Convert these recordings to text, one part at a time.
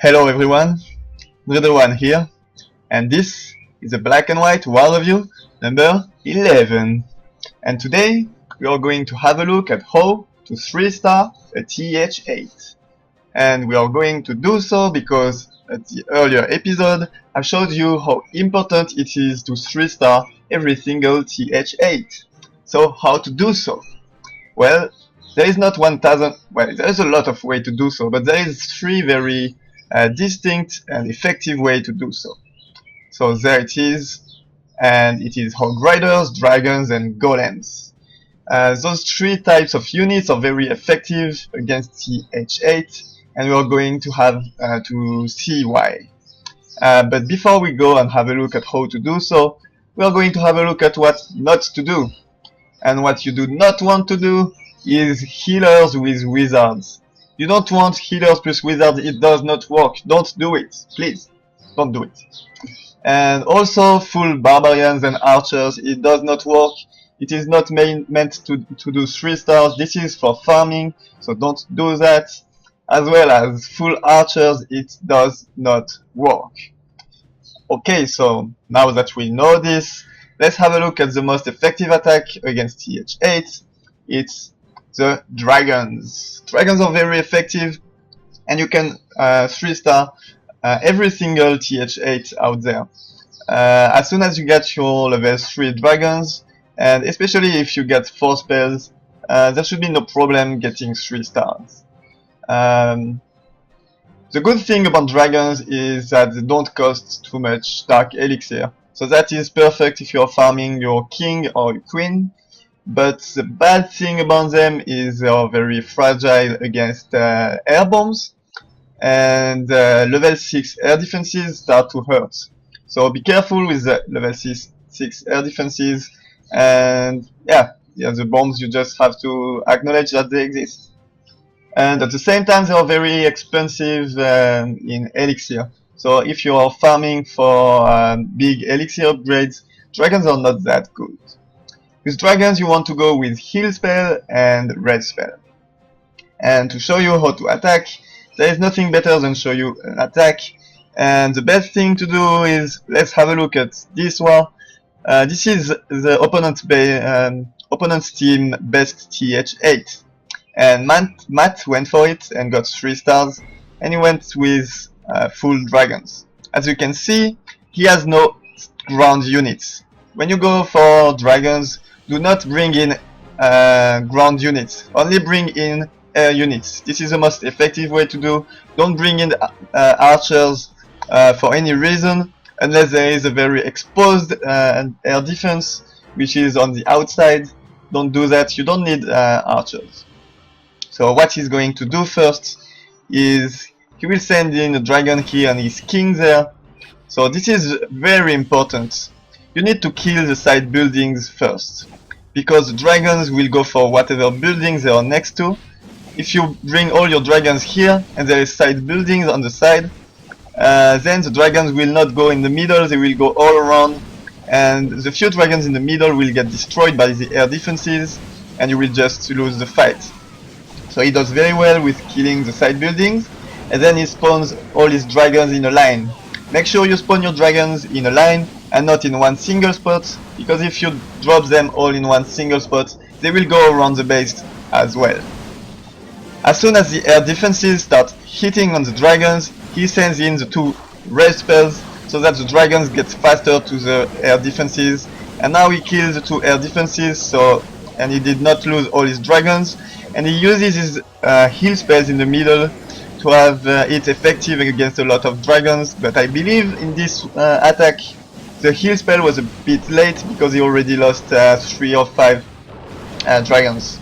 Hello everyone, One here, and this is a black and white war review number 11. And today we are going to have a look at how to 3-star a TH8. And we are going to do so because at the earlier episode I showed you how important it is to 3-star every single TH8. So how to do so? Well, there is not 1000, well, there is a lot of ways to do so, but there is three very distinct and effective way to do so. So there it is, and it is Hog Riders, Dragons and Golems. Those three types of units are very effective against TH8, and we are going to have to see why. But before we go and have a look at how to do so, we are going to have a look at what not to do. And what you do not want to do is healers with wizards. You don't want healers plus wizards, it does not work. Don't do it, please. Don't do it. And also full barbarians and archers, it does not work. It is not meant to do 3 stars. This is for farming, so don't do that. As well as full archers, it does not work. Okay, so now that we know this, let's have a look at the most effective attack against TH8. It's the dragons. Dragons are very effective, and you can 3-star every single TH8 out there. As soon as you get your level 3 dragons, and especially if you get 4 spells, there should be no problem getting 3 stars. The good thing about dragons is that they don't cost too much dark elixir. So that is perfect if you're farming your king or your queen. But the bad thing about them is they are very fragile against air bombs. And level 6 air defenses start to hurt. So be careful with the level 6 air defenses. And yeah, the bombs, you just have to acknowledge that they exist. And at the same time, they are very expensive in elixir. So if you are farming for big elixir upgrades, dragons are not that good. With dragons, you want to go with heal spell and red spell. And to show you how to attack, there is nothing better than show you an attack. And the best thing to do is, let's have a look at this one. This is the opponent's team best TH8. And Matt went for it and got 3 stars, and he went with full dragons. As you can see, he has no ground units. When you go for dragons, do not bring in ground units, only bring in air units. This is the most effective way to do. Don't bring in archers for any reason, unless there is a very exposed air defense, which is on the outside. Don't do that, you don't need archers. So what he's going to do first is he will send in a dragon here and his king there. So this is very important. You need to kill the side buildings first, because the dragons will go for whatever buildings they are next to. If you bring all your dragons here and there is side buildings on the side, then the dragons will not go in the middle, they will go all around, and the few dragons in the middle will get destroyed by the air defenses, and you will just lose the fight. So he does very well with killing the side buildings, and then he spawns all his dragons in a line. Make sure you spawn your dragons in a line and not in one single spot, because if you drop them all in one single spot, they will go around the base as well. As soon as the air defenses start hitting on the dragons, he sends in the 2 red spells so that the dragons get faster to the air defenses. And now he kills the 2 air defenses, and he did not lose all his dragons. And he uses his heal spells in the middle to have it effective against a lot of dragons. But I believe in this attack the heal spell was a bit late because he already lost 3 or 5 dragons.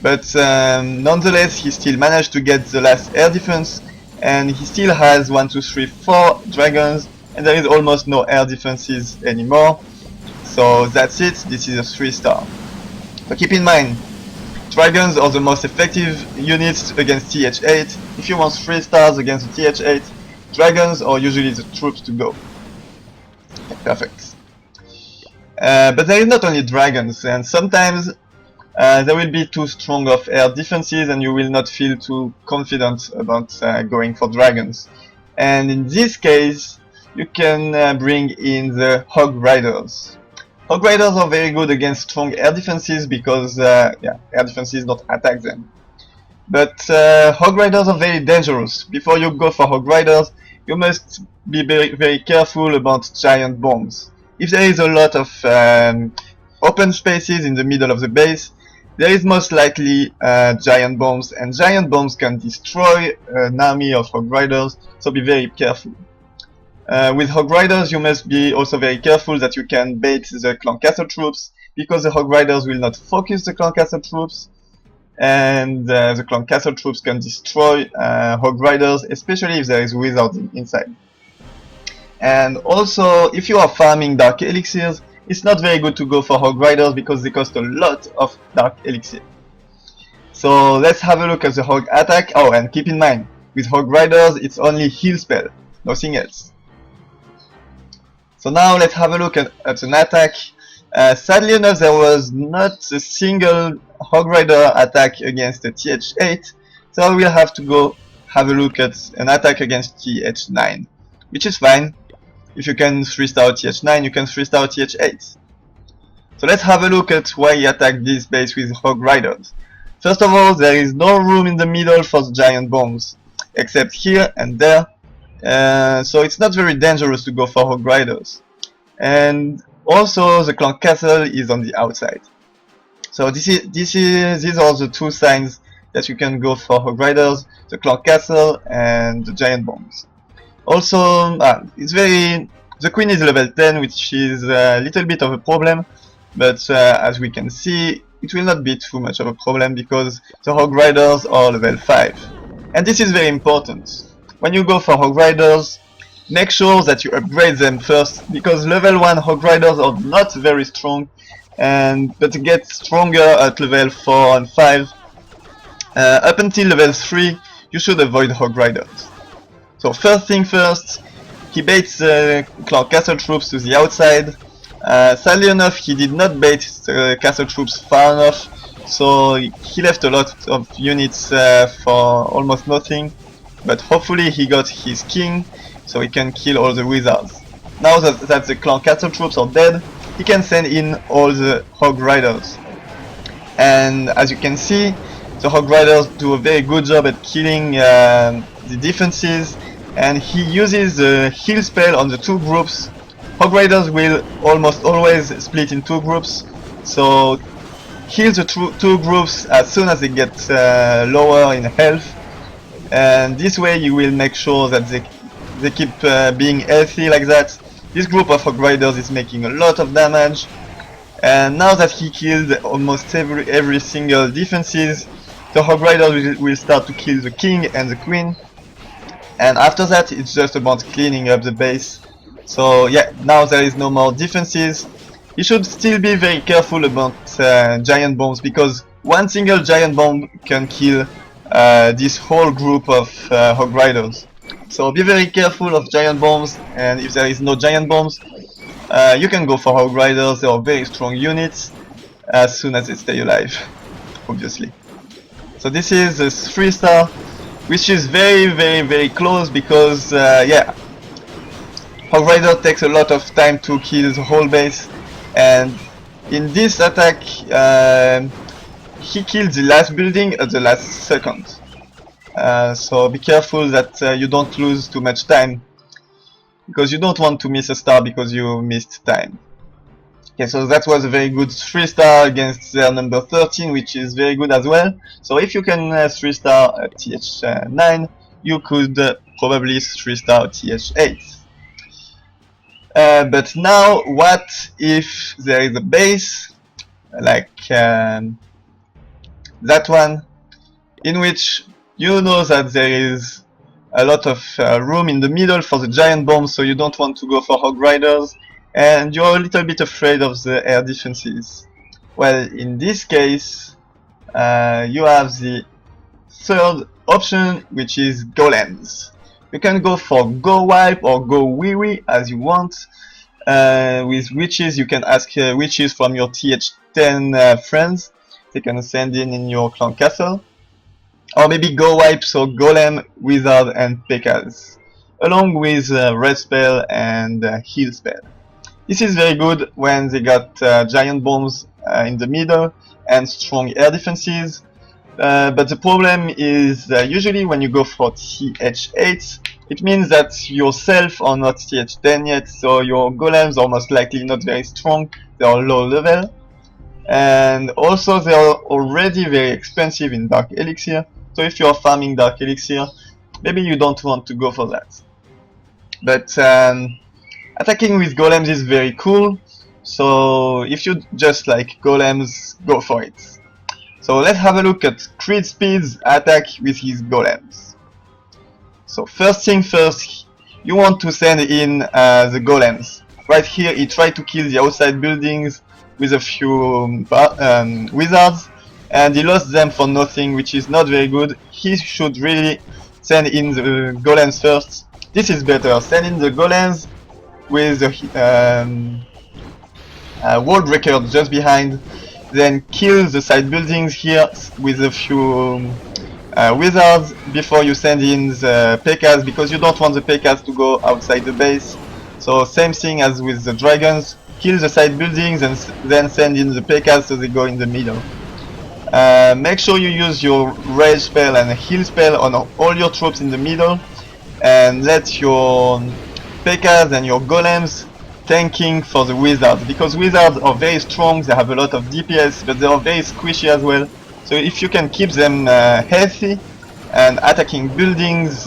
But nonetheless, he still managed to get the last air defense, and he still has 1, 2, 3, 4 dragons, and there is almost no air defenses anymore. So that's it, this is a 3-star. But keep in mind, dragons are the most effective units against TH8. If you want 3 stars against the TH8, dragons are usually the troops to go. Okay, perfect. But there is not only dragons, and sometimes there will be too strong of air defenses and you will not feel too confident about going for dragons. And in this case, you can bring in the Hog Riders. Hog Riders are very good against strong air defenses because air defenses don't attack them. But Hog Riders are very dangerous. Before you go for Hog Riders, you must be very careful about giant bombs. If there is a lot of open spaces in the middle of the base, there is most likely giant bombs, and giant bombs can destroy an army of Hog Riders, so be very careful. With Hog Riders, you must be also very careful that you can bait the Clan Castle troops, because the Hog Riders will not focus the Clan Castle troops, and the Clan Castle troops can destroy Hog Riders, especially if there is wizards inside. And also, if you are farming Dark Elixirs, it's not very good to go for Hog Riders because they cost a lot of Dark Elixir. So let's have a look at the Hog attack. Oh, and keep in mind, with Hog Riders, it's only heal spell, nothing else. So now let's have a look at an attack. Sadly enough, there was not a single Hog Rider attack against the TH8, so I will have to go have a look at an attack against TH9, which is fine. If you can 3-star TH9, you can 3-star TH8. So let's have a look at why he attacked this base with Hog Riders. First of all, there is no room in the middle for the giant bombs, except here and there. So it's not very dangerous to go for Hog Riders. And also the Clan Castle is on the outside. So these are the two signs that you can go for Hog Riders, the Clan Castle and the giant bombs. Also, the queen is level 10, which is a little bit of a problem, but as we can see, it will not be too much of a problem because the Hog Riders are level 5. And this is very important. When you go for Hog Riders, make sure that you upgrade them first, because level 1 Hog Riders are not very strong, but they get stronger at level 4 and 5. Up until level 3, you should avoid Hog Riders. So first thing first, he baits the Clan Castle troops to the outside. Sadly enough, he did not bait the castle troops far enough, so he left a lot of units for almost nothing. But hopefully he got his king, so he can kill all the wizards. Now that the Clan Castle troops are dead, he can send in all the Hog Riders. And as you can see, the Hog Riders do a very good job at killing the defenses, and he uses the heal spell on the two groups. Hog Riders will almost always split in two groups, so heal the two groups as soon as they get lower in health, and this way you will make sure that they keep being healthy like that. This group of Hog Riders is making a lot of damage, and now that he killed almost every single defenses, the Hog Riders will start to kill the king and the queen. And after that, it's just about cleaning up the base. So yeah, now there is no more defenses. You should still be very careful about giant bombs, because one single giant bomb can kill this whole group of Hog Riders. So be very careful of giant bombs, and if there is no giant bombs, you can go for Hog Riders. They are very strong units as soon as they stay alive, obviously. So this is a 3-star. Which is very close, because yeah, Hog Rider takes a lot of time to kill the whole base, and in this attack he killed the last building at the last second. So be careful that you don't lose too much time, because you don't want to miss a star because you missed time. Okay, so that was a very good 3-star against their number 13, which is very good as well. So if you can 3-star TH9, you could probably 3-star TH8. But now, what if there is a base like that one, in which you know that there is a lot of room in the middle for the giant bombs, so you don't want to go for Hog Riders, and you're a little bit afraid of the air defenses? Well, in this case, you have the third option, which is golems. You can go for go wipe or go wee wee as you want. With witches, you can ask witches from your TH10 friends. They can send in your clan castle. Or maybe go wipe, so golem, wizard and P.E.K.K.A.s. along with red spell and heal spell. This is very good when they got giant bombs in the middle and strong air defenses. But the problem is usually when you go for TH8, it means that yourself are not TH10 yet, so your golems are most likely not very strong, they are low level. And also they are already very expensive in Dark Elixir, so if you are farming Dark Elixir, maybe you don't want to go for that. But attacking with golems is very cool, so if you just like golems, go for it. So let's have a look at Ceedspeed's attack with his golems. So first thing first, you want to send in the golems. Right here he tried to kill the outside buildings with a few wizards, and he lost them for nothing, which is not very good. He should really send in the golems first. This is better, send in the golems with the wall breaker just behind, then kill the side buildings here with a few wizards before you send in the P.E.K.K.A.s, because you don't want the P.E.K.K.A.s to go outside the base. So same thing as with the dragons, kill the side buildings and then send in the P.E.K.K.A.s so they go in the middle. Make sure you use your rage spell and heal spell on all your troops in the middle, and let your P.E.K.K.A.s and your golems tanking for the wizards, because wizards are very strong, they have a lot of DPS, but they are very squishy as well. So if you can keep them healthy and attacking buildings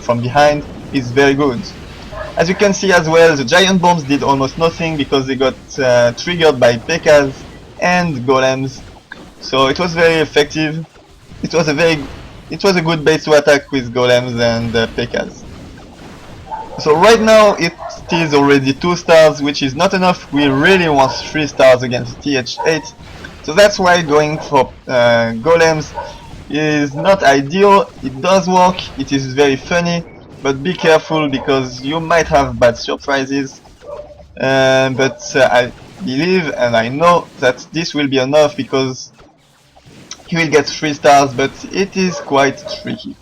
from behind is very good. As you can see as well, the giant bombs did almost nothing because they got triggered by P.E.K.K.A.s and golems. So it was very effective. It was a good base to attack with golems and P.E.K.K.A.s. So right now it is already 2 stars, which is not enough. We really want 3 stars against TH8. So that's why going for golems is not ideal. It does work, it is very funny, but be careful because you might have bad surprises. But I believe and I know that this will be enough, because he will get 3 stars, but it is quite tricky.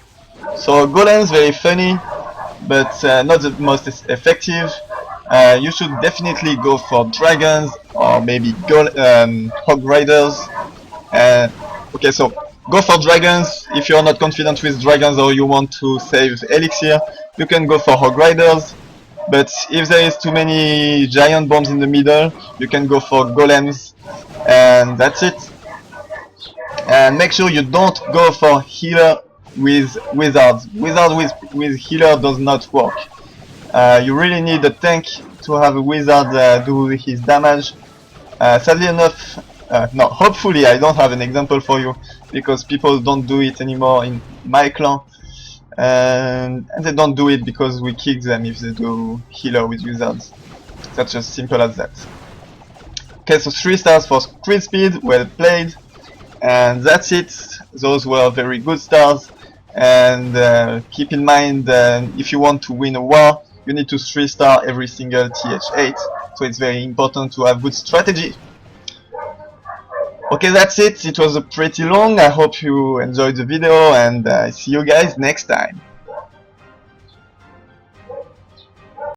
So golems very funny, but not the most effective. You should definitely go for dragons or maybe hog riders. Okay, so go for dragons. If you're not confident with dragons or you want to save elixir, you can go for hog riders. But if there is too many giant bombs in the middle, you can go for golems, and that's it. And make sure you don't go for healer with wizards. Wizard with healer does not work. You really need a tank to have a wizard do his damage. Sadly enough, no, hopefully I don't have an example for you, because people don't do it anymore in my clan. And they don't do it because we kick them if they do healer with wizards. That's just simple as that. Okay, so 3 stars for Ceedspeed, well played. And that's it. Those were very good stars. And keep in mind, if you want to win a war, you need to 3-star every single TH8. So it's very important to have good strategy. Okay, that's it. It was pretty long. I hope you enjoyed the video, and see you guys next time.